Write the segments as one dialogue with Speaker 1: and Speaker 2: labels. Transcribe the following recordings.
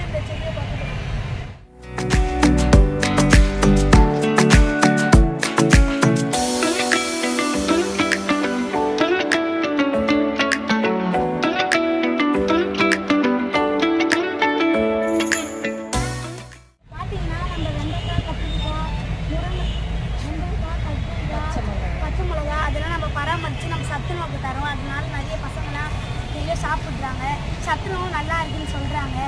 Speaker 1: இந்த செடியை பார்த்துக்கலாம். பார்த்தீங்கன்னா நம்ம வெண்டைக்காய், கத்திரிக்காய், வெண்டைக்காய், கத்திரிக்காய், பச்சை மிளகா அதெல்லாம் நம்ம பராமரித்து நம்ம சத்துணவுக்கு தரோம். அதனால நிறைய பசங்களாம் நிறைய சாப்பிட்றாங்க. சத்துணவு நல்லா இருக்குன்னு சொல்கிறாங்க.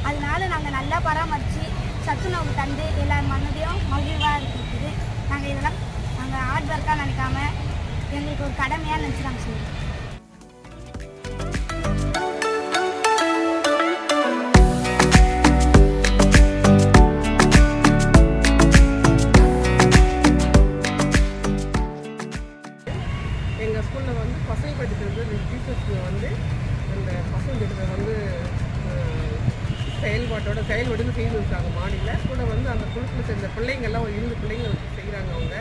Speaker 1: அதனால நாங்கள் நல்லா பராமரித்து சத்துணவு தந்து எல்லா மனதையும் மகிழ்வாக இருக்குது. நாங்கள் இதெல்லாம் நாங்கள் ஹார்ட் ஒர்க்காக நினைக்காம எங்களுக்கு ஒரு கடமையாக நினச்சி நாங்கள் செய்வோம்.
Speaker 2: எங்கள் ஸ்கூலில் வந்து பசங்க படிக்கிறது டீச்சர்ஸ்க்கு வந்து அந்த பசங்க கிட்ட வந்து செயல்பாடு செய்து இருக்காங்க. மாடியில் கூட வந்து அந்த குழுத்தில் சேர்ந்த பிள்ளைங்கள்லாம் ஒரு 2 பிள்ளைங்க வச்சு செய்கிறாங்க. அவங்க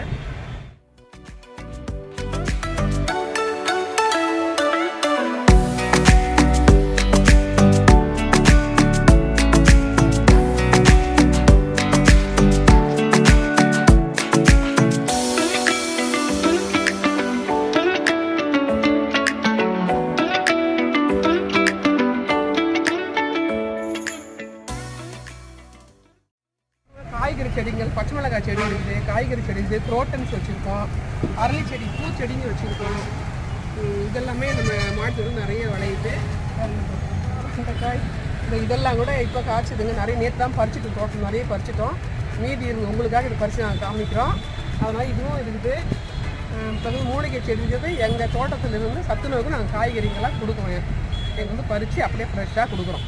Speaker 2: காய்கறி செடிகள், பச்சை மிளகாய் செடி இருக்குது, காய்கறி செடி இருக்குது, குரோட்டன்ஸ் வச்சுருக்கோம், அரளி செடி, பூச்செடிங்க வச்சுருக்கோம். இதெல்லாமே நம்ம மாட்டு நிறைய விளையுது. சுண்டைக்காய் இதெல்லாம் கூட இப்போ காய்ச்சிதுங்க. நிறைய நேற்று தான் பறிச்சுட்டு தோட்டம் நிறைய பறிச்சிட்டோம். மீதி இருங்க உங்களுக்காக இது பறித்து நாங்கள் காமிக்கிறோம். அதனால் இதுவும் இருக்குது. இப்போ மூலிகை செடி இருக்குது. எங்கள் தோட்டத்திலிருந்து சத்துணவுக்கு நாங்கள் காய்கறிங்கெல்லாம் கொடுக்குறோம். எங்கள் வந்து பறித்து அப்படியே ஃப்ரெஷ்ஷாக கொடுக்குறோம்.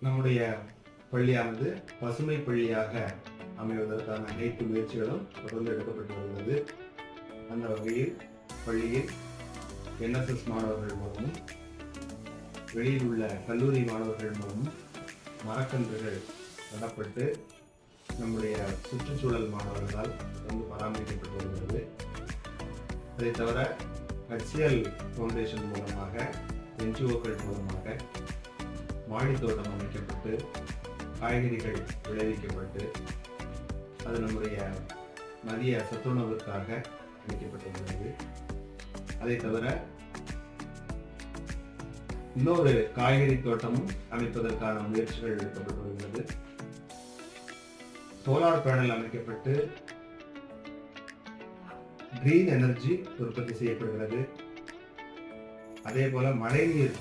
Speaker 3: நம்முடைய பள்ளியானது பசுமை பள்ளியாக அமைவதற்கான அனைத்து முயற்சிகளும் தொடர்ந்து எடுக்கப்பட்டு வருகிறது. அந்த வகையில் பள்ளியில் NSS மாணவர்கள் மூலமும் வெளியில் உள்ள கல்லூரி மாணவர்கள் மூலமும் மரக்கன்றுகள் நடப்பட்டு நம்முடைய சுற்றுச்சூழல் மாணவர்களால் தொடர்ந்து பராமரிக்கப்பட்டு வருகிறது. அதை தவிர HCL ஃபவுண்டேஷன் மூலமாக NGOக்கள் மூலமாக மாடித்தோட்டம் அமைக்கப்பட்டு காய்கறிகள் விளைவிக்கப்பட்டு அது நம்முடைய மதிய சத்துணவுக்காக அமைக்கப்பட்டுள்ளது. அதை தவிர இன்னொரு காய்கறி தோட்டமும் அமைப்பதற்கான முயற்சிகள் எடுக்கப்பட்டு வருகிறது. சோலார் பேனல் அமைக்கப்பட்டு கிரீன் எனர்ஜி உற்பத்தி செய்யப்படுகிறது. அதே போல மழைநீர்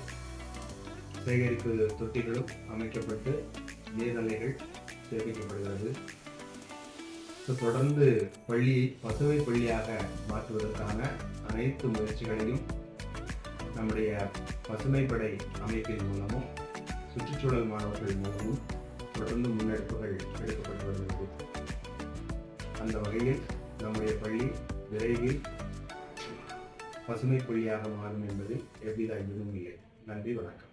Speaker 3: சேகரிப்பு தொட்டிகளும் அமைக்கப்பட்டு நீர்நிலைகள் சேமிக்கப்படுகிறது. தொடர்ந்து பள்ளியை பசுமை பள்ளியாக மாற்றுவதற்கான அனைத்து முயற்சிகளையும் நம்முடைய பசுமைப்படை அமைப்பின் மூலமும் சுற்றுச்சூழல் மாணவர்கள் மூலமும் தொடர்ந்து முன்னெடுப்புகள் எடுக்கப்பட்டு வருகிறது. அந்த வகையில் நம்முடைய பள்ளி விரைவில் பசுமை பள்ளியாக மாறும் என்பதில் எவ்வித ஐயமும் இல்லை. நன்றி, வணக்கம்.